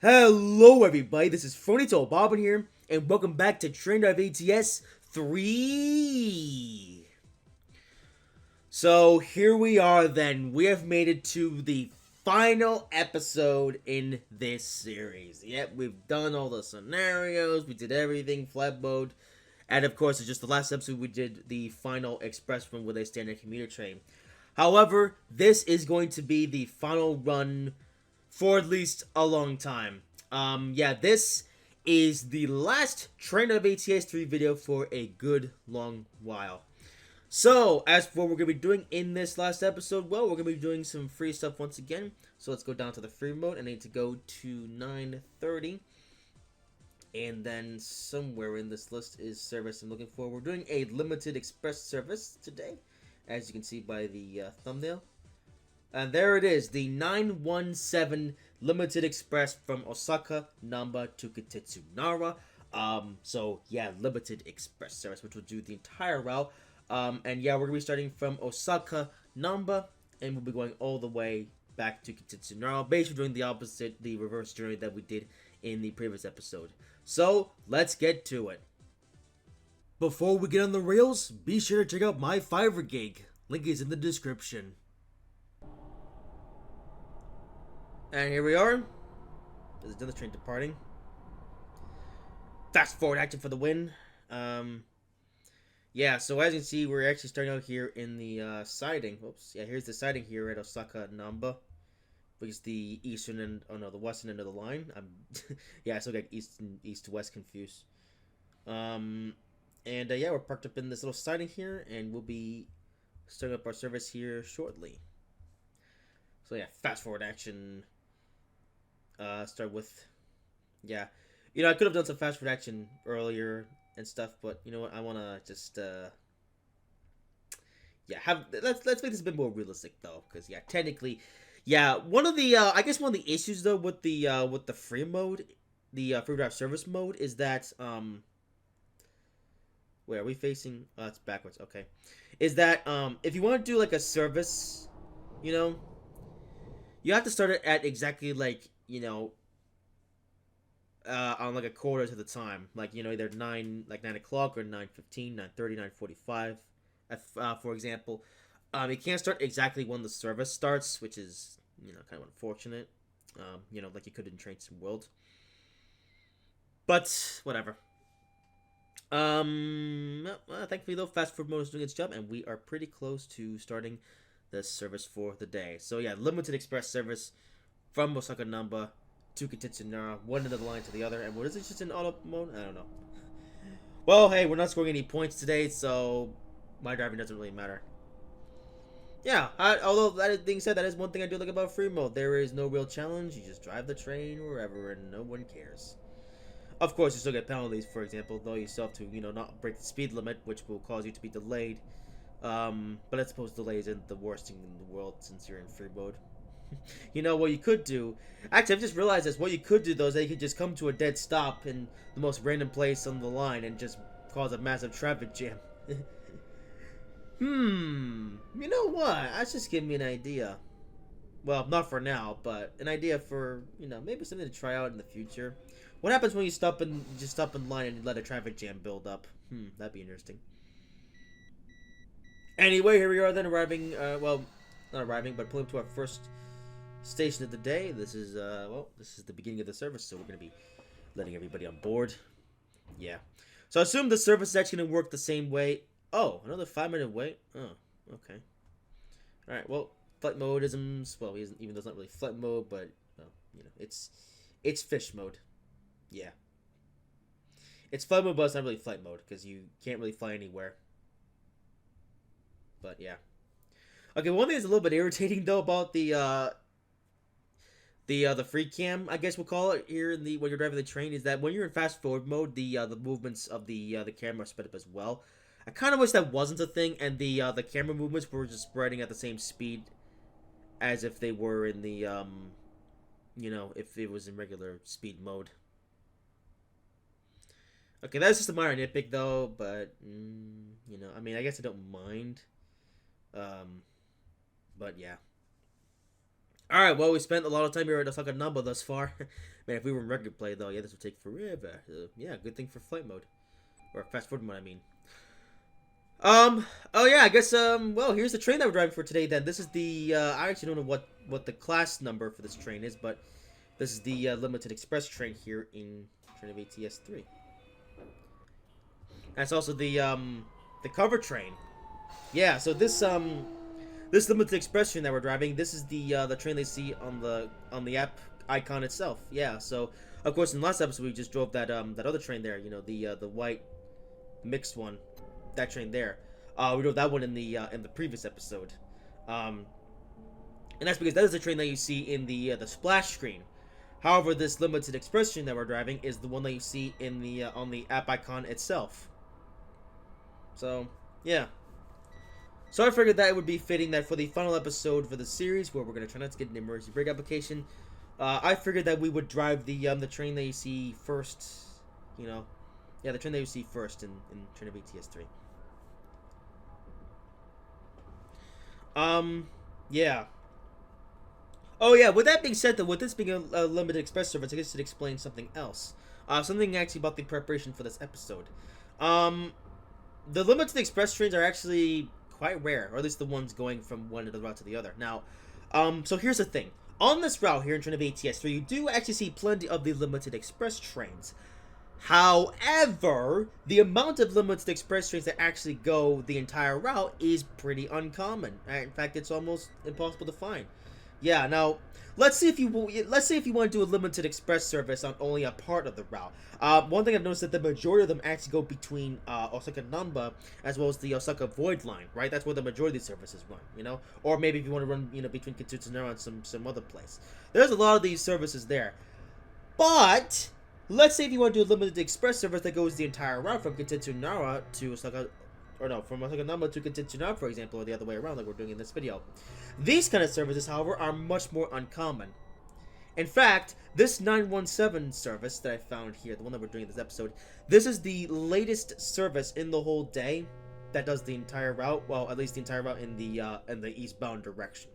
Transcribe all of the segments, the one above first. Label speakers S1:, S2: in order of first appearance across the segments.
S1: Hello everybody, this is Phonito Bobbin here, and welcome back to Drive ATS 3. So here we are then, we have made it to the final episode in this series. Yep, we've done all the scenarios, we did everything, flat mode, and of course it's just the last episode we did the final express run with a standard commuter train. However, this is going to be the final run for at least a long time. Yeah, this is the last Drive ATS 3 video for a good long while. So, as for what we're going to be doing in this last episode, well, we're going to be doing some free stuff once again. So let's go down to the free mode. I need to go to 9:30. And then somewhere in this list is service I'm looking for. We're doing a limited express service today, as you can see by the thumbnail. And there it is, the 917 Limited Express from Osaka, Namba to Kitetsunara. So yeah, Limited Express service, which will do the entire route. And yeah, we're gonna be starting from Osaka, Namba, and we'll be going all the way back to Kitetsunara, basically doing the opposite, the reverse journey that we did in the previous episode. So let's get to it. Before we get on the rails, be sure to check out my Fiverr gig. Link is in the description. And here we are. There's another train departing. Fast forward action for the win. Yeah, so as you can see, we're actually starting out here in the siding. Oops. Yeah, here's the siding here at Osaka Namba, which is the eastern and the western end of the line. Yeah, I still got east to west confused. And yeah, we're parked up in this little siding here, and we'll be starting up our service here shortly. So yeah, fast forward action. Start with, yeah, I could have done some fast forward action earlier and stuff, but you know what, I want to just yeah, let's make this a bit more realistic though, because yeah, technically, yeah, one of the I guess one of the issues though with the free mode, the free drive service mode, is that where are we facing? Oh, it's backwards. Okay, is that if you want to do like a service, you have to start it at exactly like on like a quarter to the time, like either 9 o'clock or 9:15, 9:30, 9:45, for example. You can't start exactly when the service starts, which is kind of unfortunate. Like you could in Train Sim World, but whatever. Thankfully though, fast forward mode is doing its job, and we are pretty close to starting the service for the day. So yeah, limited express service from Osaka Namba to Kitetsunara, one end of the line to the other. And what is it, just in auto mode? I don't know. Well, hey, we're not scoring any points today, so my driving doesn't really matter. Yeah, although that being said, that is one thing I do like about free mode. There is no real challenge. You just drive the train wherever, and no one cares. Of course, you still get penalties, for example, though you still have to, not break the speed limit, which will cause you to be delayed. But I suppose delay isn't the worst thing in the world since you're in free mode. What you could do, actually I've just realized this, what you could do though is that you could just come to a dead stop in the most random place on the line and just cause a massive traffic jam. You know what, that's just giving me an idea. Well, not for now, but an idea for, maybe something to try out in the future. What happens when you stop in line and you let a traffic jam build up? That'd be interesting. Anyway, here we are then arriving, well, not arriving, but pulling up to our first station of the day. This is this is the beginning of the service, so we're going to be letting everybody on board. Yeah. So I assume the service is actually going to work the same way. Oh, another 5-minute wait? Oh, okay. Alright, well, flight mode isms, well, even though it's not really flight mode, but, well, it's fish mode. Yeah. It's flight mode, but it's not really flight mode, because you can't really fly anywhere. But, yeah. Okay, one thing that's a little bit irritating, though, about the free cam, I guess we'll call it, here in when you're driving the train, is that when you're in fast forward mode, the movements of the camera are sped up as well. I kind of wish that wasn't a thing, and the camera movements were just spreading at the same speed as if they were in the if it was in regular speed mode. Okay, that's just a minor nitpick though, but I mean, I guess I don't mind. But yeah. Alright, well, we spent a lot of time here at Osaka Number thus far. Man, if we were in record play, though, yeah, this would take forever. Yeah, good thing for flight mode. Or fast forward mode, I mean. Oh yeah, I guess, well, here's the train that we're driving for today, then. This is the, I actually don't know what the class number for this train is, but this is the, limited express train here in Drive ATS 3. That's also the cover train. Yeah, so this limited express train that we're driving, this is the train they see on the app icon itself. Yeah, so, of course, in the last episode, we just drove that other train there, you know, the white mixed one. That train there. We drove that one in the previous episode, and that's because that is the train that you see in the splash screen. However, this limited express train that we're driving is the one that you see in the on the app icon itself. So yeah. So I figured that it would be fitting that for the final episode for the series, where we're gonna try not to get an emergency brake application, I figured that we would drive the train that you see first. You know, yeah, the train that you see first in Train of ATS 3. Yeah. Oh, yeah, with that being said, though, with this being a limited express service, I guess it explains something else. Something actually about the preparation for this episode. The limited express trains are actually quite rare, or at least the ones going from one route to the other. Now, so here's the thing. On this route here in Train of ATS 3, you do actually see plenty of the limited express trains. However, the amount of limited express trains that actually go the entire route is pretty uncommon. In fact, it's almost impossible to find. Yeah, now let's say if you want to do a limited express service on only a part of the route. One thing I've noticed is that the majority of them actually go between Osaka Namba as well as the Osaka Void Line, right? That's where the majority of these services run, you know. Or maybe if you want to run, you know, between Kitsutsunara and some other place. There's a lot of these services there, but let's say if you want to do a limited express service that goes the entire route from Kitsutsunara to Osaka, or no, from Osaka Namba to Kitsutsunara, for example, or the other way around, like we're doing in this video. These kind of services, however, are much more uncommon. In fact, this 917 service that I found here, the one that we're doing in this episode, this is the latest service in the whole day that does the entire route. Well, at least the entire route in the eastbound direction.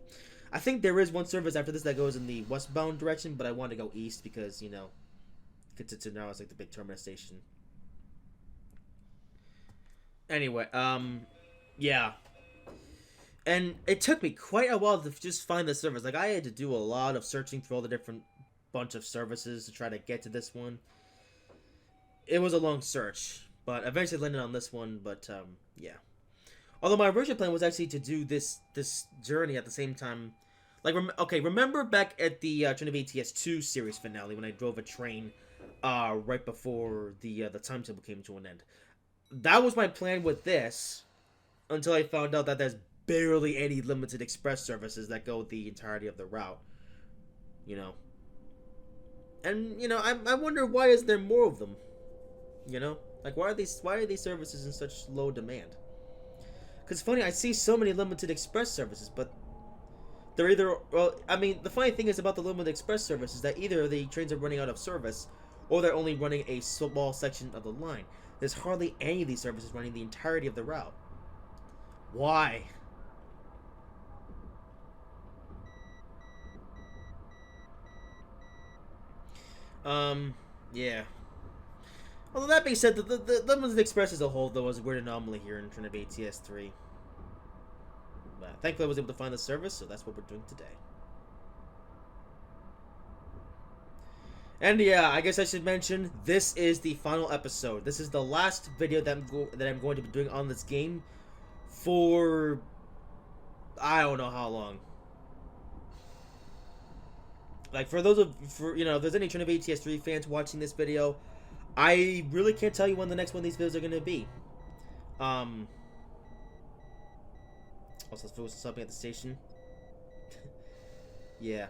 S1: I think there is one service after this that goes in the westbound direction, but I want to go east because, you know, Kitsutsunara is like the big terminus station. Anyway, yeah. And it took me quite a while to just find the service. Like, I had to do a lot of searching through all the different bunch of services to try to get to this one. It was a long search, but eventually landed on this one, but, yeah. Although my original plan was actually to do this journey at the same time. Like, remember back at the Train of ATS 2 series finale when I drove a train right before the timetable came to an end? That was my plan with this, until I found out that there's barely any limited express services that go the entirety of the route. You know. And, you know, I wonder why is there more of them? You know? Like, why are these services in such low demand? Because funny, I see so many limited express services, but they're either, well, I mean, the funny thing is about the limited express service is that either the trains are running out of service, or they're only running a small section of the line. There's hardly any of these services running the entirety of the route. Why? Yeah. Although that being said, the Limited Express as a whole, though, was a weird anomaly here in Train of ATS 3. But thankfully I was able to find the service, so that's what we're doing today. And yeah, I guess I should mention, this is the final episode. This is the last video that I'm going to be doing on this game for I don't know how long. Like, for you know, if there's any Train of ATS 3 fans watching this video, I really can't tell you when the next one of these videos are going to be. Also, let's focus on something at the station. Yeah.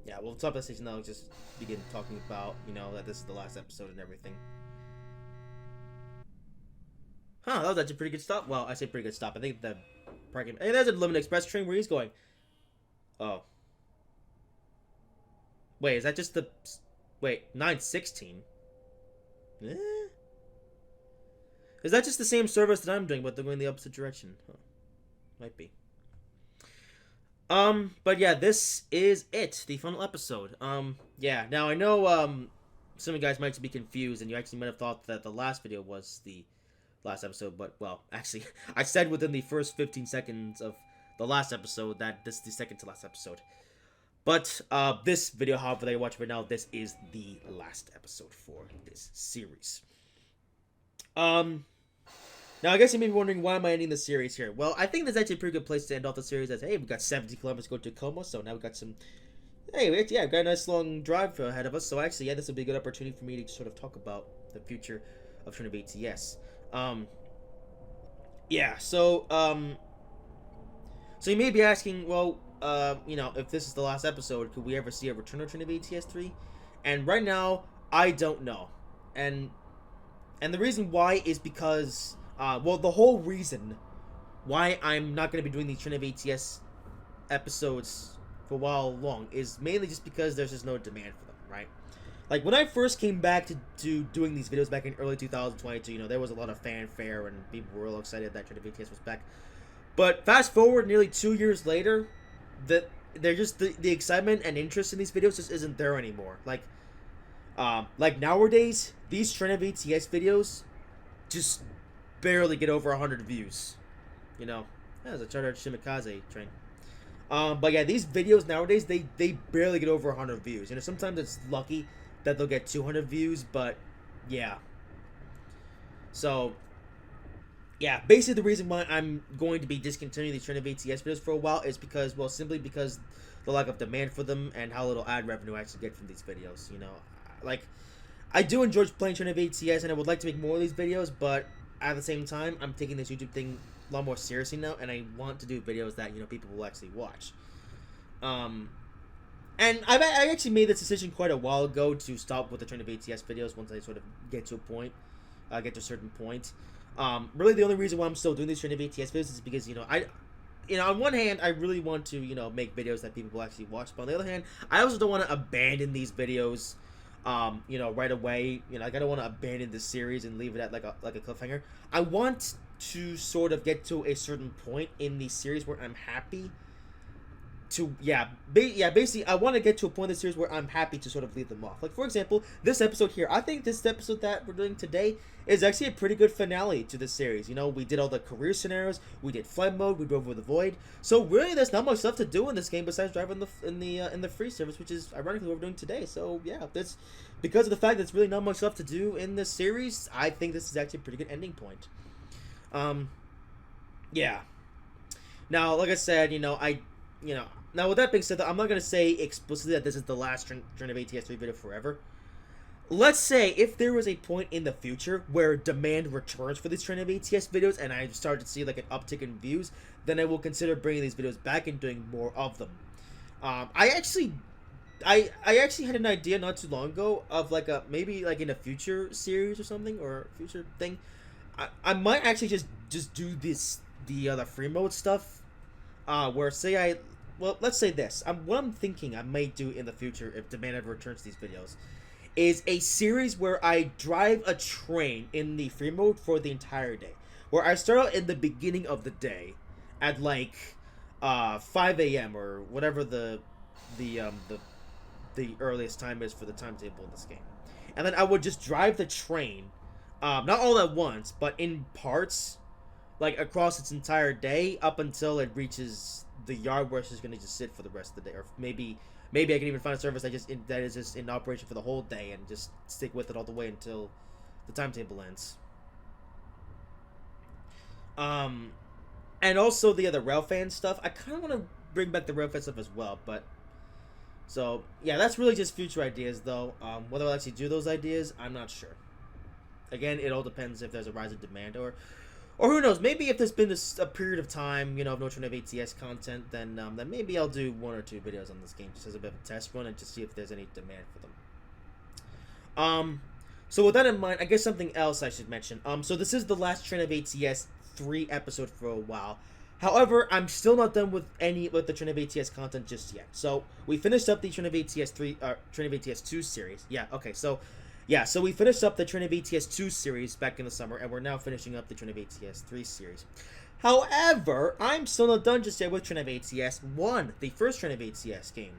S1: Yeah, we'll stop at the station now and just begin talking about, you know, that this is the last episode and everything. Huh, that was actually a pretty good stop. Well, I say pretty good stop. I think the parking... Hey, there's a Limited Express train where he's going. Oh. Wait, is that just the... Wait, 916? Eh? Is that just the same service that I'm doing, but they're going the opposite direction? Huh. Might be. But yeah, this is it, the final episode. Yeah. Now I know some of you guys might be confused, and you actually might have thought that the last video was the last episode, but well, actually, I said within the first 15 seconds of the last episode that this is the second to last episode. But this video, however, that you're watching right now, this is the last episode for this series. Now, I guess you may be wondering, why am I ending the series here? Well, I think that's actually a pretty good place to end off the series as, hey, we've got 70 kilometers to go to Tacoma, so now we've got some... Hey, yeah, we've got a nice long drive ahead of us, so actually, yeah, this will be a good opportunity for me to sort of talk about the future of Drive ATS. Yeah, so you may be asking, well, you know, if this is the last episode, could we ever see a return of Drive ATS 3? And right now, I don't know. And the reason why is because... well, the whole reason why I'm not going to be doing these Drive ATS episodes for a while long is mainly just because there's just no demand for them, right? Like, when I first came back to doing these videos back in early 2022, you know, there was a lot of fanfare and people were real excited that Drive ATS was back. But fast forward nearly 2 years later, they're just the excitement and interest in these videos just isn't there anymore. Like nowadays, these Drive ATS videos just barely get over 100 views. You know, that's a chartered Shimikaze train. But yeah, these videos nowadays, they barely get over 100 views. You know, sometimes it's lucky that they'll get 200 views, but yeah. So, yeah, basically the reason why I'm going to be discontinuing these Drive ATS videos for a while is because, well, simply because the lack of demand for them and how little ad revenue I actually get from these videos. You know, like, I do enjoy playing Drive ATS and I would like to make more of these videos, but at the same time, I'm taking this YouTube thing a lot more seriously now, and I want to do videos that, you know, people will actually watch. And I actually made this decision quite a while ago to stop with the Drive ATS videos once I sort of get to a point, get to a certain point. Really, the only reason why I'm still doing these Drive ATS videos is because, you know, on one hand, I really want to, you know, make videos that people will actually watch, but on the other hand, I also don't want to abandon these videos, you know, right away. You know, like, I don't want to abandon this series and leave it at like a cliffhanger. I want to sort of get to a certain point in the series where I'm happy to, basically, I want to get to a point in the series where I'm happy to sort of leave them off. Like, for example, this episode here. I think this episode that we're doing today is actually a pretty good finale to this series. You know, we did all the career scenarios, we did flight mode, we drove over the void. So really, there's not much left to do in this game besides driving in the free service, which is ironically what we're doing today. So yeah, that's because of the fact that there's really not much left to do in this series. I think this is actually a pretty good ending point. Yeah. Now, like I said, you know, now with that being said, I'm not gonna say explicitly that this is the last Drive ATS 3 video forever. Let's say if there was a point in the future where demand returns for these Drive ATS videos and I start to see like an uptick in views, then I will consider bringing these videos back and doing more of them. I actually had an idea not too long ago of like maybe like in a future series or something, or future thing. I might actually just do the free mode stuff, where say let's say this. What I'm thinking I may do in the future if demand ever returns to these videos is a series where I drive a train in the free mode for the entire day. Where I start out in the beginning of the day at like 5 a.m. or whatever the earliest time is for the timetable in this game. And then I would just drive the train, not all at once, but in parts, like across its entire day up until it reaches the yard where it's just gonna just sit for the rest of the day, or maybe I can even find a service that is just in operation for the whole day and just stick with it all the way until the timetable ends. And also the other railfan stuff. I kind of want to bring back the railfan stuff as well, but so yeah, that's really just future ideas though. Whether I'll actually do those ideas, I'm not sure. Again, it all depends if there's a rise in demand, or who knows, maybe if there's been a period of time, you know, of no Drive ATS content, then maybe I'll do 1 or 2 videos on this game just as a bit of a test run and just see if there's any demand for them. So with that in mind, I guess something else I should mention. So this is the last Drive ATS 3 episode for a while. However, I'm still not done with the Drive ATS content just yet. So we finished up the Drive ATS 2 series. So we finished up the Drive ATS 2 series back in the summer, and we're now finishing up the Drive ATS 3 series. However, I'm still not done just yet with Drive ATS 1, the first Drive ATS game.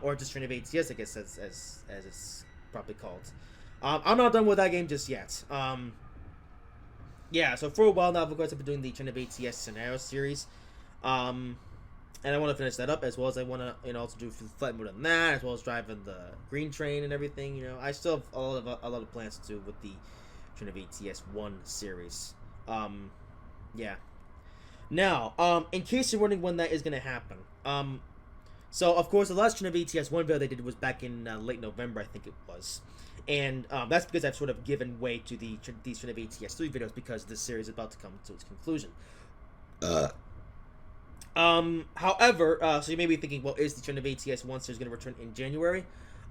S1: Or just Drive ATS, I guess, as it's probably called. I'm not done with that game just yet. Yeah, so for a while now, of course, I've been doing the Drive ATS scenario series. And I want to finish that up, as well as I want to, also do flight mode on that, as well as driving the green train and everything. I still have a lot of plans to do with the Drive ATS 1 series. Yeah. Now, in case you're wondering when that is going to happen, so of course the last Drive ATS 1 video they did was back in late November, I think it was. And that's because I've sort of given way to these Drive ATS 3 videos because this series is about to come to its conclusion. However, so you may be thinking, well, is the Drive ATS 1 series going to return in January?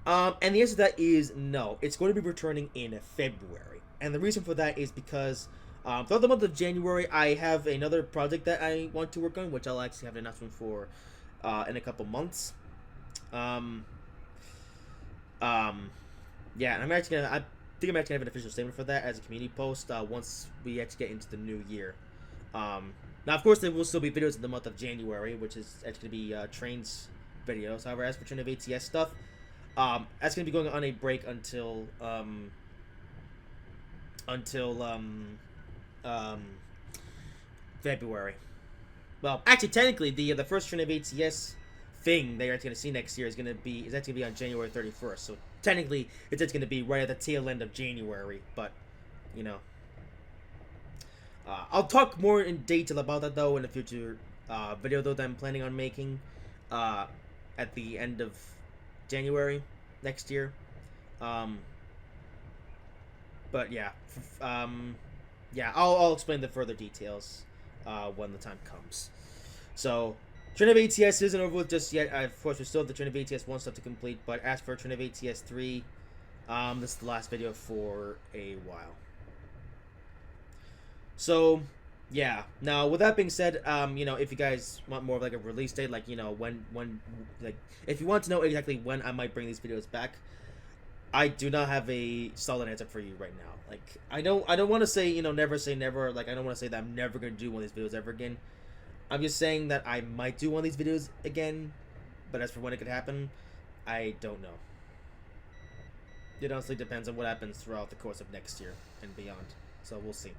S1: And the answer to that is no. It's going to be returning in February. And the reason for that is because throughout the month of January, I have another project that I want to work on, which I'll actually have an announcement for in a couple months. Yeah, and I think I'm actually gonna have an official statement for that as a community post once we actually get into the new year. Now, of course, there will still be videos in the month of January, which is actually going to be trains videos. However, as for Drive ATS stuff, that's going to be going on a break until February. Well, actually, technically, the first Drive ATS thing that you're actually going to see next year is actually going to be on January 31st. So technically, it's going to be right at the tail end of January. But I'll talk more in detail about that though in a future video though that I'm planning on making at the end of January next year. But yeah, yeah, I'll explain the further details when the time comes. So Drive ATS isn't over with just yet. Of course, we still have the Drive ATS 1 stuff to complete, but as for Drive ATS 3, this is the last video for a while. So, yeah. Now, with that being said, if you guys want more of like a release date, like when like if you want to know exactly when I might bring these videos back, I do not have a solid answer for you right now. Like, I don't want to say never say never. Like, I don't want to say that I'm never gonna do one of these videos ever again. I'm just saying that I might do one of these videos again, but as for when it could happen, I don't know. It honestly depends on what happens throughout the course of next year and beyond. So we'll see.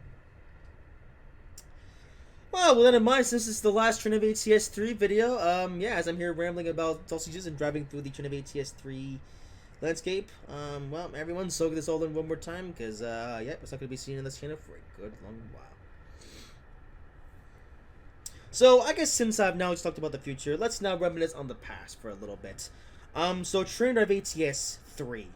S1: Well, with that in mind, since this is the last Drive ATS 3 video, yeah, as I'm here rambling about sausages and driving through the Drive ATS 3 landscape, well, everyone, soak this all in one more time, because, yeah, it's not going to be seen on this channel for a good long while. So, I guess since I've now talked about the future, let's now reminisce on the past for a little bit. So, Drive ATS 3.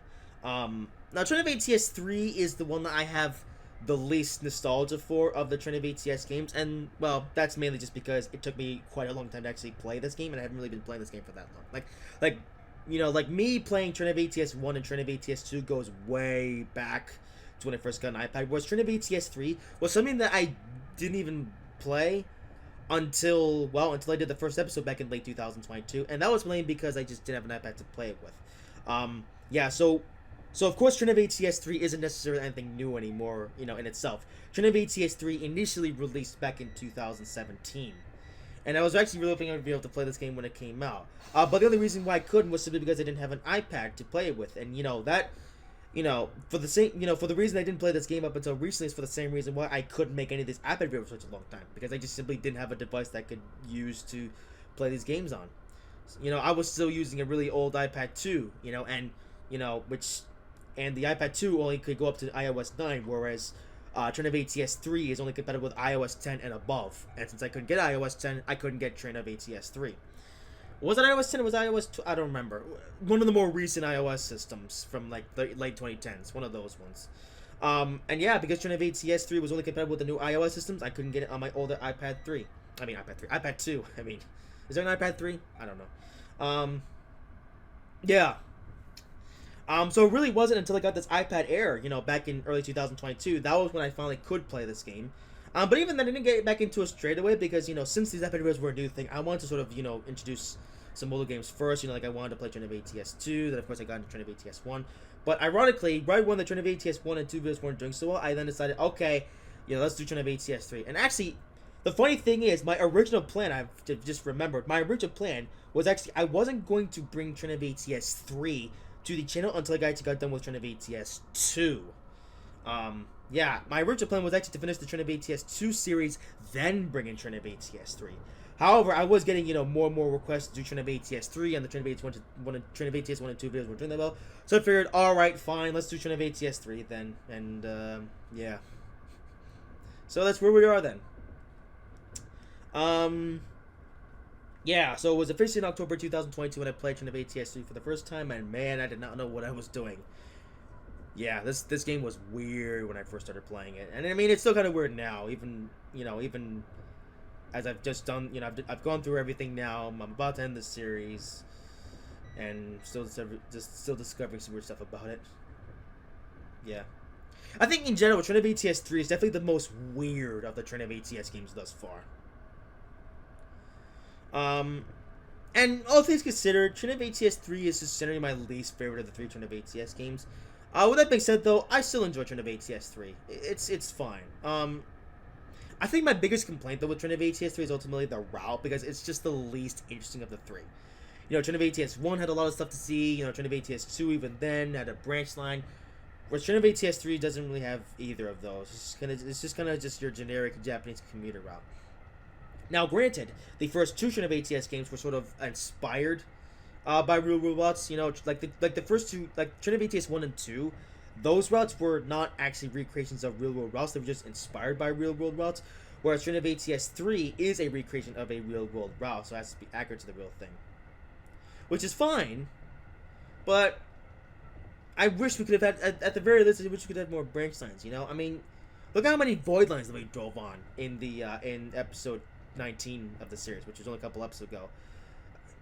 S1: Now, Drive ATS 3 is the one that I have the least nostalgia for of the Drive ATS games, and well, that's mainly just because it took me quite a long time to actually play this game, and I haven't really been playing this game for that long. Like me playing Drive ATS 1 and Drive ATS 2 goes way back to when I first got an iPad, whereas Drive ATS 3 was something that I didn't even play until I did the first episode back in late 2022, and that was mainly because I just didn't have an iPad to play it with. Yeah, so of course, Drive ATS 3 isn't necessarily anything new anymore, in itself. Drive ATS 3 initially released back in 2017. And I was actually really hoping I would be able to play this game when it came out. But the only reason why I couldn't was simply because I didn't have an iPad to play it with. And, for the reason I didn't play this game up until recently is for the same reason why I couldn't make any of these iPad videos for such a long time. Because I just simply didn't have a device that I could use to play these games on. I was still using a really old iPad 2, and the iPad 2 only could go up to iOS 9, whereas Drive ATS 3 is only compatible with iOS 10 and above. And since I couldn't get iOS 10, I couldn't get Drive ATS 3. Was it iOS 10 or was it iOS 2? I don't remember. One of the more recent iOS systems from like the late 2010s. One of those ones. And yeah, because Drive ATS 3 was only compatible with the new iOS systems, I couldn't get it on my older iPad 2. Is there an iPad 3? I don't know. Yeah. So it really wasn't until I got this iPad Air, back in early 2022, that was when I finally could play this game. But even then, I didn't get back into it straight away because, since these iPad videos were a new thing, I wanted to sort of, introduce some older games first. Like I wanted to play Drive ATS 2, then of course I got into Drive ATS 1. But ironically, right when the Drive ATS 1 and 2 videos weren't doing so well, I then decided, okay, let's do Drive ATS 3. And actually, The funny thing is, my original plan, I've just remembered, my original plan was actually, I wasn't going to bring Drive ATS 3 to the channel until I actually got done with Drive ATS 2. Yeah, my original plan was actually to finish the Drive ATS 2 series, then bring in Drive ATS 3. However, I was getting, more and more requests to do Drive ATS 3, and the Drive ATS 1 and 2 videos were doing that well. So I figured, alright, fine, let's do Drive ATS 3 then. And, yeah. So that's where we are then. Yeah, so it was officially in October 2022 when I played Drive ATS 3 for the first time, and man, I did not know what I was doing. Yeah, this game was weird when I first started playing it, and I mean, it's still kind of weird now, even as I've just done, I've gone through everything now. I'm about to end the series, and still discovering some weird stuff about it. Yeah, I think in general, Drive ATS 3 is definitely the most weird of the Drive ATS games thus far. And all things considered, Drive ATS 3 is just generally my least favorite of the 3 Drive ATS games. With that being said, though, I still enjoy Drive ATS 3. It's fine. I think my biggest complaint, though, with Drive ATS 3 is ultimately the route, because it's just the least interesting of the 3. Drive ATS 1 had a lot of stuff to see. Drive ATS 2 even then had a branch line. Whereas Drive ATS 3 doesn't really have either of those. It's just kind of just your generic Japanese commuter route. Now, granted, the first 2 Drive ATS games were sort of inspired by real world routes. Like the first 2, like Drive ATS 1 and 2, those routes were not actually recreations of real world routes. They were just inspired by real world routes. Whereas Drive ATS 3 is a recreation of a real world route, so it has to be accurate to the real thing. Which is fine, but I wish we could have had, at the very least, I wish we could have more branch lines. I mean, look how many void lines that we drove on in the in episode 19 of the series, which was only a couple episodes ago.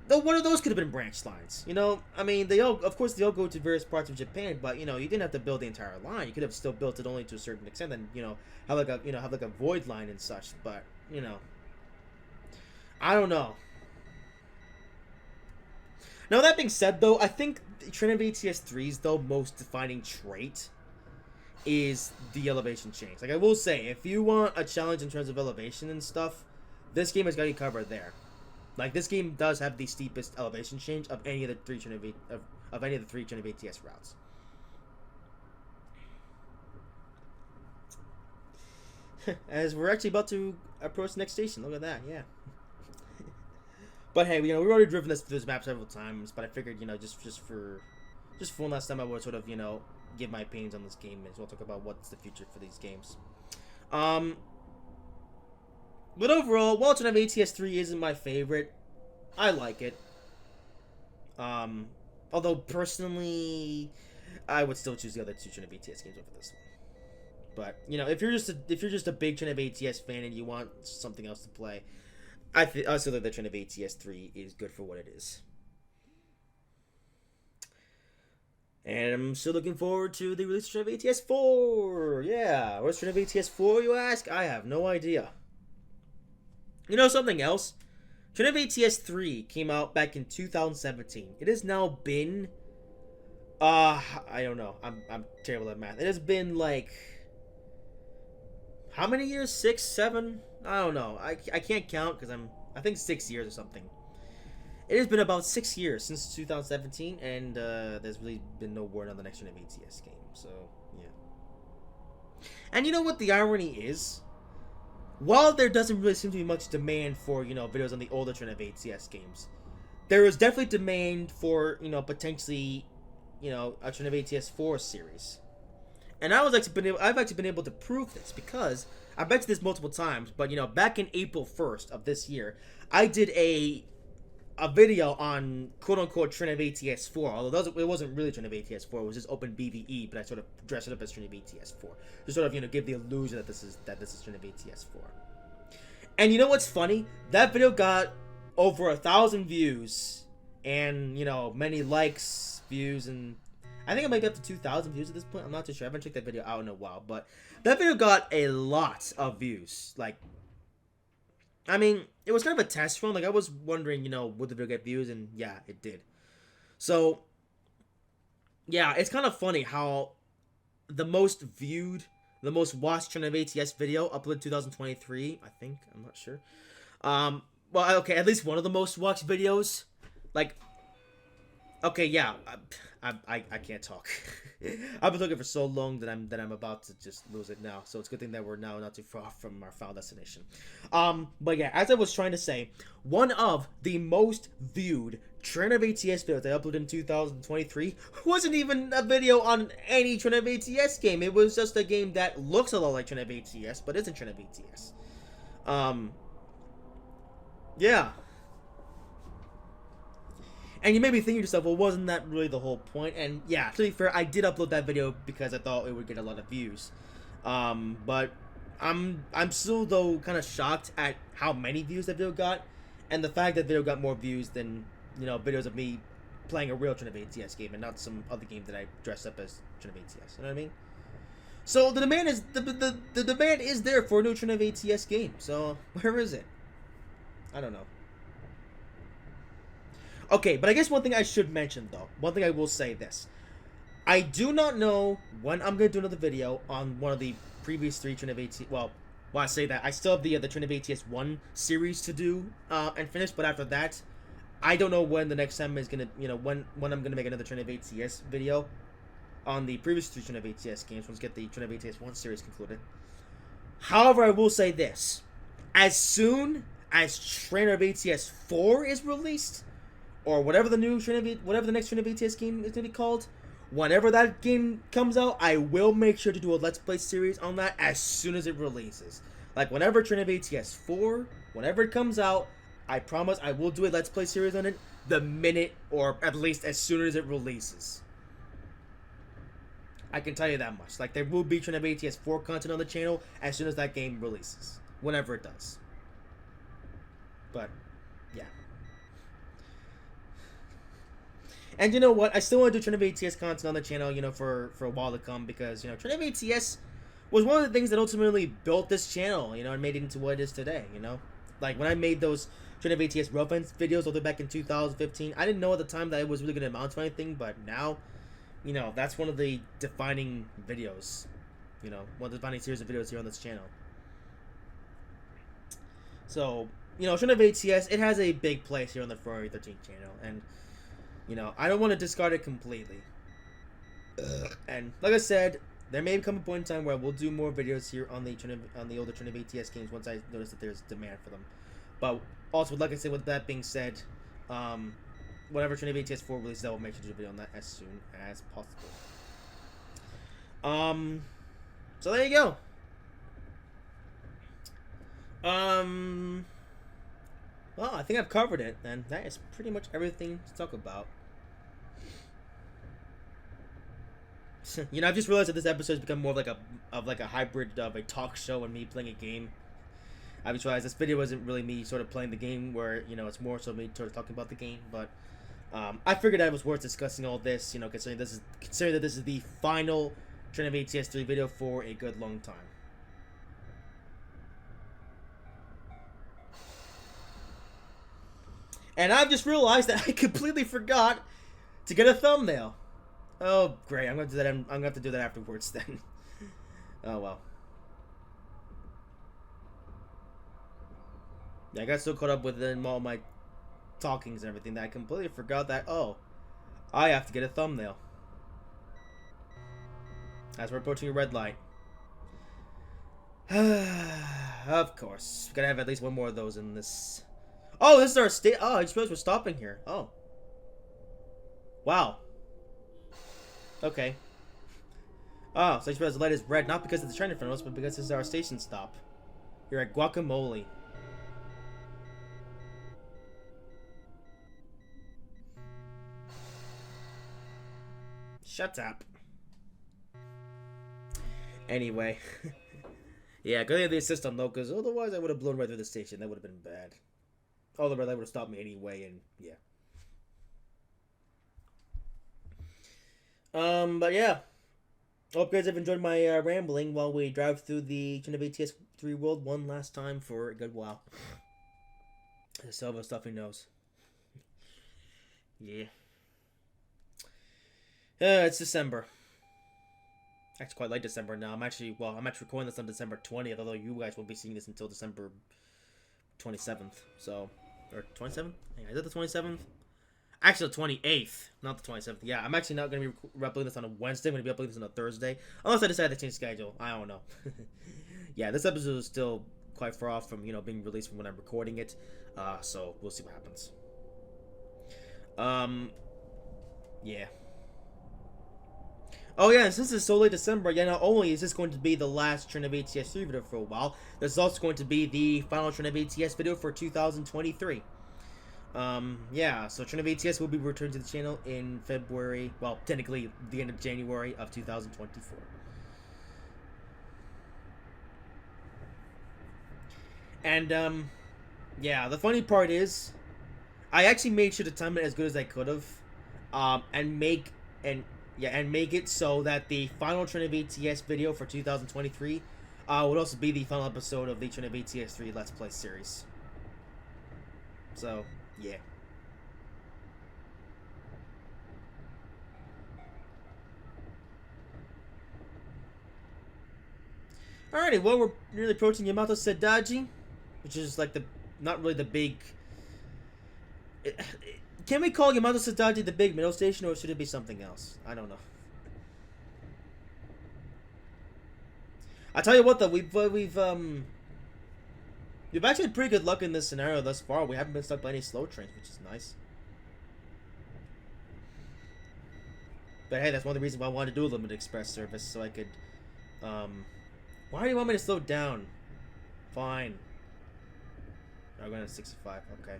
S1: Though one of those could have been branch lines. I mean, they all go to various parts of Japan, but you didn't have to build the entire line. You could have still built it only to a certain extent, and have like a void line and such. But I don't know. Now that being said, though, I think Drive ATS 3's most defining trait is the elevation change. Like I will say, if you want a challenge in terms of elevation and stuff, this game has got you covered there. Like this game does have the steepest elevation change of any of the 3 Drive ATS routes. As we're actually about to approach the next station. Look at that, yeah. But hey, we've already driven this map several times, but I figured, just for one last time, I would sort of, give my opinions on this game, and we'll talk about what's the future for these games. But overall, while Drive ATS 3 isn't my favorite, I like it. Although personally, I would still choose the other 2 Drive ATS games over this one. But if you're just a big Drive ATS fan and you want something else to play, I still think that Drive ATS 3 is good for what it is. And I'm still looking forward to the release of Drive ATS 4. Yeah, what's Drive ATS 4, you ask? I have no idea. Something else? Drive ATS 3 came out back in 2017. It has now been... I don't know. I'm terrible at math. It has been, like... How many years? 6, 7? I don't know. I can't count because I think 6 years or something. It has been about 6 years since 2017, and there's really been no word on the next Drive ATS game. So, yeah. And you know what the irony is? While there doesn't really seem to be much demand for, videos on the older Drive ATS games, there is definitely demand for, potentially, a Drive ATS 4 series. And I've actually been able to prove this, because I've mentioned this multiple times, but, back in April 1st of this year, I did a video on quote-unquote Drive ATS 4, although it wasn't really Drive ATS 4, it was just open BVE, but I sort of dressed it up as Drive ATS 4, to sort of, give the illusion that this is Drive ATS 4. And you know what's funny? That video got over 1,000 views, and, many likes, views, and I think it might be up to 2,000 views at this point. I'm not too sure. I haven't checked that video out in a while, but that video got a lot of views. Like, I mean, it was kind of a test run. Like, I was wondering, would the video get views? And yeah, it did. So, yeah, it's kind of funny how the most viewed the most watched Drive ATS video uploaded 2023. I think, I'm not sure. Well, okay, at least one of the most watched videos. Like, okay, yeah, I can't talk. I've been looking for so long that I'm about to just lose it now. So it's a good thing that we're now not too far from our final destination. But yeah, as I was trying to say, one of the most viewed Train of ATS videos I uploaded in 2023 wasn't even a video on any Train of ATS game. It was just a game that looks a lot like Train of ATS, but isn't Train of ATS. Yeah. And you may be thinking to yourself, well, wasn't that really the whole point? And yeah, to be fair, I did upload that video because I thought it would get a lot of views. But I'm still though kind of shocked at how many views that video got, and the fact that video got more views than videos of me playing a real Train of ATS game and not some other game that I dressed up as Train of ATS. You know what I mean? So the demand is the demand is there for a new Train of ATS game. So where is it? I don't know. Okay, but I guess one thing I should mention, though. One thing I will say this. I do not know when I'm going to do another video on one of the previous 3 Train of ATS... Well, while I say that, I still have the Train of ATS 1 series to do and finish, but after that, I don't know when the next time is going to... when I'm going to make another Train of ATS video on the previous 3 Train of ATS games once we get the Train of ATS 1 series concluded. However, I will say this. As soon as Train of ATS 4 is released... or whatever the next Train of ATS game is going to be called, whenever that game comes out, I will make sure to do a Let's Play series on that as soon as it releases. Like, whenever Train of ATS 4, whenever it comes out, I promise I will do a Let's Play series on it the minute, or at least as soon as it releases. I can tell you that much. Like, there will be Train of ATS 4 content on the channel as soon as that game releases. Whenever it does. But, yeah. And you know what? I still want to do Train of ATS content on the channel, for a while to come, because, Train of ATS was one of the things that ultimately built this channel, and made it into what it is today, Like, when I made those Train of ATS reference videos all the way back in 2015, I didn't know at the time that it was really going to amount to anything, but now, that's one of the defining videos, one of the defining series of videos here on this channel. So, Train of ATS, it has a big place here on the Ferrari 13 channel, and... I don't want to discard it completely. And like I said, there may come a point in time where we'll do more videos here on the older Train of ATS games once I notice that there's demand for them. But also, like I said, with that being said, whatever Train of ATS 4 releases, I will make sure to do a video on that as soon as possible. So there you go. Well, I think I've covered it, and that is pretty much everything to talk about. I've just realized that this episode has become more of like a hybrid of a talk show and me playing a game. I just realized this video wasn't really me sort of playing the game, where it's more so me sort of talking about the game. But I figured that it was worth discussing all this, considering that this is the final Train of ATS 3 video for a good long time. And I've just realized that I completely forgot to get a thumbnail. Oh, great. I'm going to do that. I'm going to have to do that afterwards then. Oh, well. Yeah, I got so caught up with all my talkings and everything that I completely forgot that, I have to get a thumbnail. As we're approaching a red light. Of course. Gotta have at least one more of those in this... Oh, this is our state. Oh, I just realized we're stopping here. Oh. Wow. Okay. Oh, so I just realized the light is red, not because of the train in front of us, but because this is our station stop. You're at Guacamole. Shut up. Anyway. Yeah, good thing they assist on though, because otherwise I would have blown right through the station. That would have been bad. Oh, the red light would have stopped me anyway, and yeah. But yeah. Hope you guys have enjoyed my rambling while we drive through the Train of ATS 3 world one last time for a good while. The Silva stuffy nose. Yeah. It's December. Actually, quite late December now. I'm actually recording this on December 20th, although you guys won't be seeing this until December 27th. So, or 27th? Yeah, is it the 27th? Actually, the 28th, not the 27th. Yeah, I'm actually not going to be uploading this on a Wednesday. I'm going to be uploading this on a Thursday. Unless I decide to change schedule. I don't know. Yeah, this episode is still quite far off from, being released from when I'm recording it. So, we'll see what happens. Yeah. Oh yeah, and since it's so late December, yeah, not only is this going to be the last Train of ATS 3 video for a while, this is also going to be the final Train of ATS video for 2023. Yeah, so Train of ATS will be returned to the channel in February, well, technically the end of January of 2024. And, yeah, the funny part is, I actually made sure to time it as good as I could have, and make it so that the final Train of ATS video for 2023 would also be the final episode of the Train of ATS 3 Let's Play series. So, yeah. Alrighty, well, we're nearly approaching Yamato Sedaji, which is like not really the big... Can we call Yamato Sedaji the big middle station, or should it be something else? I don't know. I tell you what, though, we've actually had pretty good luck in this scenario thus far. We haven't been stuck by any slow trains, which is nice. But hey, that's one of the reasons why I wanted to do a limited express service, so I could, why do you want me to slow down? Fine. I'm going to 65, okay.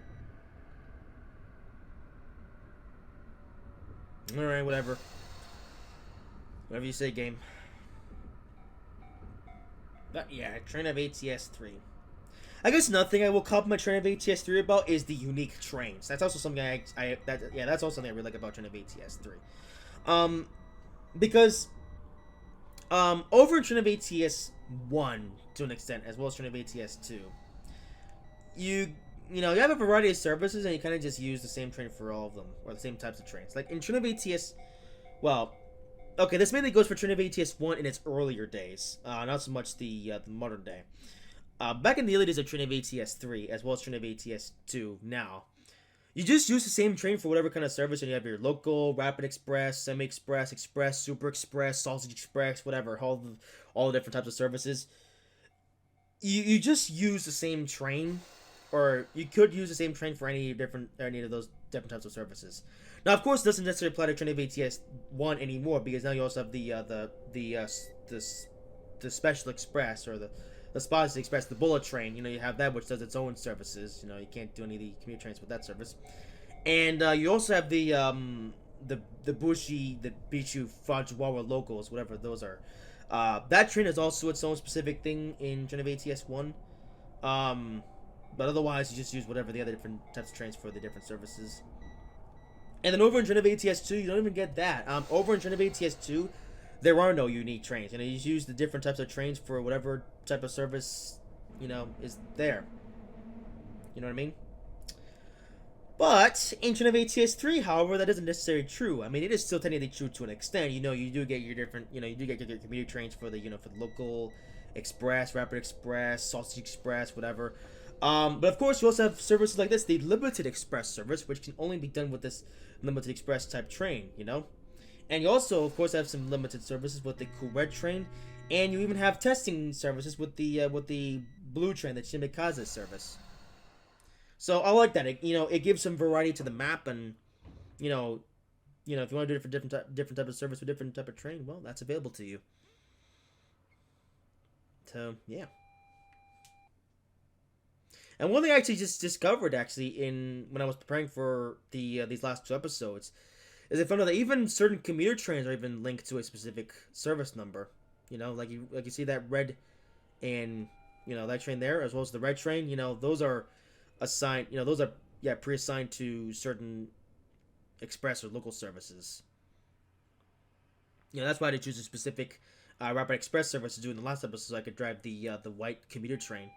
S1: Alright, whatever. Whatever you say, game. But yeah, Train of ATS 3. I guess another thing I will compliment Train of ATS 3 about is the unique trains. That's also something that's also something I really like about Train of ATS 3. Because over in Train of ATS 1 to an extent, as well as Train of ATS 2, you have a variety of services and you kind of just use the same train for all of them, or the same types of trains. Like in Train of ATS, well, okay, this mainly goes for Train of ATS 1 in its earlier days, not so much the modern day. Back in the early days of Train of ATS 3, as well as Train of ATS 2 now, you just use the same train for whatever kind of service, and you have your local, rapid express, semi-express, express, super express, sausage express, whatever, all the different types of services. You just use the same train, or you could use the same train for any of those different types of services. Now, of course, it doesn't necessarily apply to Train of ATS 1 anymore, because now you also have the special express, or the Spotted Express, the bullet train. You have that, which does its own services. You can't do any of the commuter trains with that service. And you also have the Bushi, the Bichu, Fujiwara locals, whatever those are. That train is also its own specific thing in Train of ATS 1. But otherwise, you just use whatever the other different types of trains for the different services. And then over in Train of ATS 2, you don't even get that. Over in Train of ATS 2, there are no unique trains. You just use the different types of trains for whatever type of service, is there. You know what I mean? But in Train of ATS 3, however, that isn't necessarily true. I mean, it is still technically true to an extent. You do get your different, you do get your commuter trains for the, for the local express, rapid express, sausage express, whatever. But of course, you also have services like this, the limited express service, which can only be done with this limited express type train, And you also, of course, have some limited services with the cool red train, and you even have testing services with the blue train, the Shimikaze service. So I like that. It gives some variety to the map, and if you want to do it for different type of service with different type of train, well, that's available to you. So yeah. And one thing I actually just discovered when I was preparing for these last 2 episodes is I found out that even certain commuter trains are even linked to a specific service number. Like you see that red and that train there, as well as the red train. Those are assigned. Those are pre-assigned to certain express or local services. That's why I choose a specific rapid express service to do in the last episode, so I could drive the white commuter train.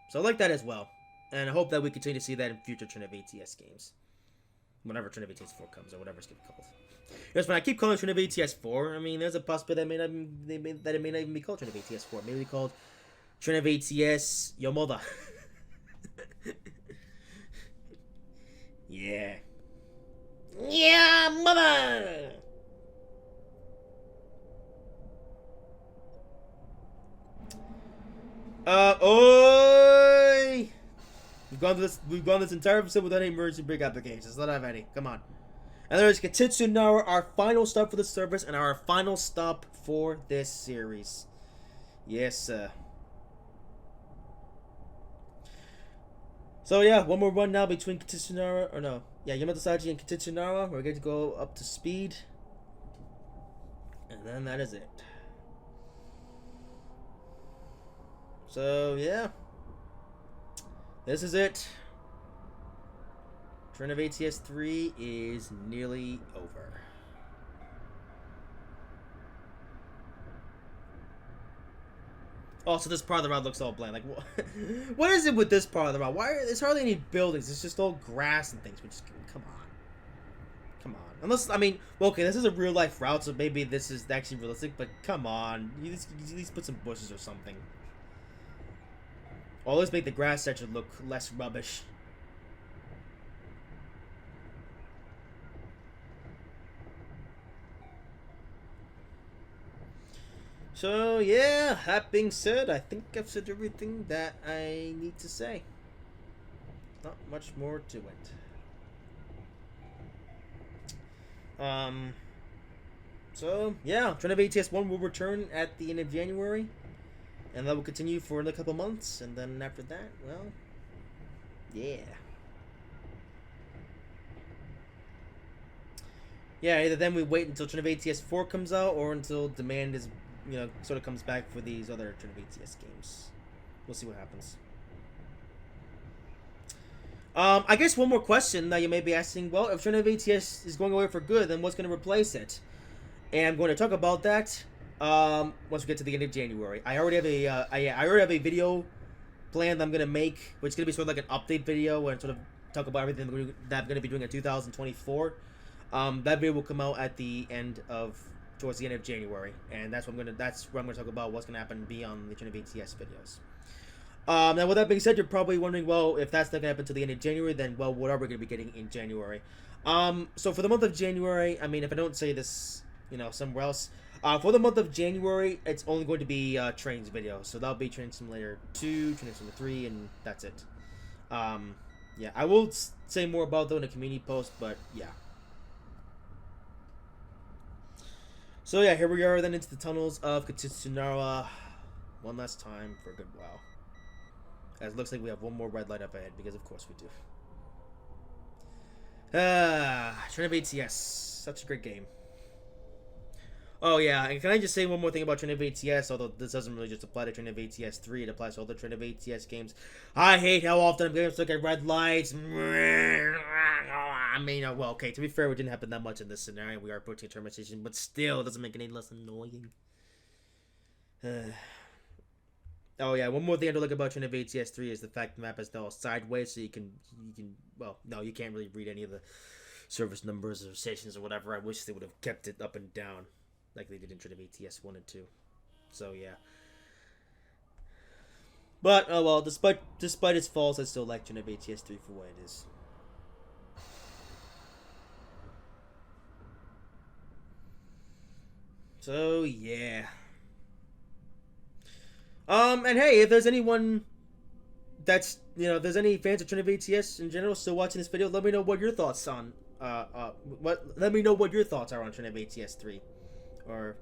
S1: So I like that as well, and I hope that we continue to see that in future Train of ATS games. Whenever Train of ATS 4 comes, or whatever it's going to be called. Because when I keep calling Drive ATS 4, I mean, there's a possibility that it may not even be called Drive ATS 4. Maybe called Drive ATS Your Mother. Yeah. Yeah, mother! Oi! We've gone this entire episode without any emergency break applications. Let's not have any. Come on. And there's Katitsunara, our final stop for the service, and our final stop for this series. Yes, sir. So yeah, one more run now between Katitsunara, or no, yeah, Yamato Saji and Katitsunara. We're going to go up to speed, and then that is it. So yeah, this is it. Drive ATS 3 is nearly over. Also, this part of the route looks all bland. Like, what is it with this part of the route? Why? There's hardly any buildings. It's just all grass and things. Which, come on. Come on. Unless, I mean, well, okay, this is a real life route, so maybe this is actually realistic, but come on. You at least put some bushes or something. Or let's make the grass section look less rubbish. So, yeah, that being said, I think I've said everything that I need to say. Not much more to it. So, yeah, Drive ATS 1 will return at the end of January. And that will continue for another couple months. And then after that, well, yeah. Yeah, either then we wait until Drive ATS 4 comes out, or until demand is, sort of comes back for these other Drive ATS games. We'll see what happens. I guess one more question that you may be asking, well, if Drive ATS is going away for good, then what's going to replace it? And I'm going to talk about that once we get to the end of January. I already have a video plan that I'm going to make, which is going to be sort of like an update video and sort of talk about everything that I'm going to be doing in 2024. That video will come out at the end of towards the end of January, and that's where I'm gonna talk about what's gonna happen beyond the Drive ATS videos. Now, with that being said, you're probably wondering, well, if that's not gonna happen until the end of January, then well, what are we gonna be getting in January? So for the month of January, I mean, if I don't say this, somewhere else, for the month of January, it's only going to be trains video. So that'll be Train Simulator 2, Train Simulator 3, and that's it. Yeah, I will say more about that in a community post, but yeah. So yeah, here we are then into the tunnels of Katitsunara one last time for a good while. As it looks like we have one more red light up ahead, because of course we do. Drive ATS. Such a great game. Oh yeah, and can I just say one more thing about Drive ATS, although this doesn't really just apply to Drive ATS 3, it applies to all the Drive ATS games. I hate how often I'm going to look at red lights. I mean, well, okay, to be fair, it didn't happen that much in this scenario. We are approaching a termination, but still, it doesn't make it any less annoying. Oh yeah, one more thing I do like about Drive ATS 3 is the fact the map is now sideways, so you can, well, no, you can't really read any of the service numbers or stations or whatever. I wish they would have kept it up and down, like they did in Drive ATS 1 and 2. So yeah. But, oh well, despite its faults, I still like Drive ATS 3 for what it is. So yeah. And hey, if there's anyone that's, if there's any fans of Drive ATS in general still watching this video, let me know what your thoughts on, let me know what your thoughts are on Drive ATS 3. Or,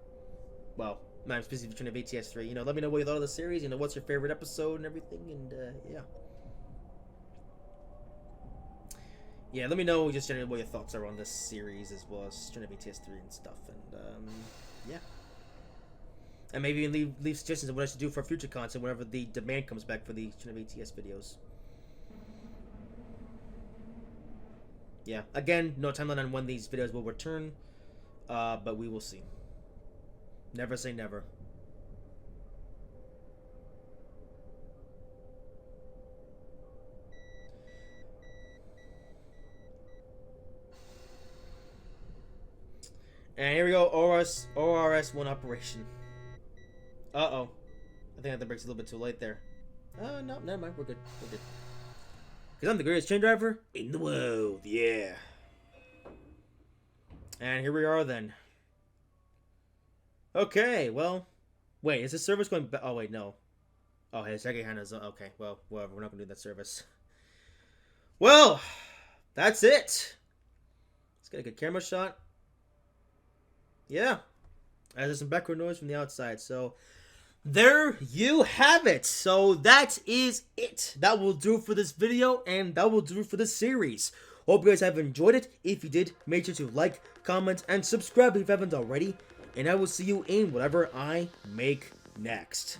S1: well, not specifically Drive ATS 3. Let me know what you thought of the series, what's your favorite episode and everything, and, yeah. Yeah, let me know just generally what your thoughts are on this series, as well as Drive ATS 3 and stuff, and, yeah. And maybe even leave suggestions of what I should do for future content whenever the demand comes back for the Drive ATS videos. Yeah, again, no timeline on when these videos will return, but we will see. Never say never. And here we go, ORS-1 operation. Uh-oh. I think I had the brakes a little bit too late there. Oh, no, never mind. We're good. We're good. Because I'm the greatest chain driver in the world. Yeah. And here we are then. Okay, well. Wait, is this service going back? Oh, wait, no. Oh, hey, second hand is... Okay, well, whatever. We're not going to do that service. Well, that's it. Let's get a good camera shot. Yeah. There's some background noise from the outside, so... There you have it. So that is it. That will do for this video, and that will do for this series. Hope you guys have enjoyed it. If you did, make sure to like, comment, and subscribe if you haven't already. And I will see you in whatever I make next.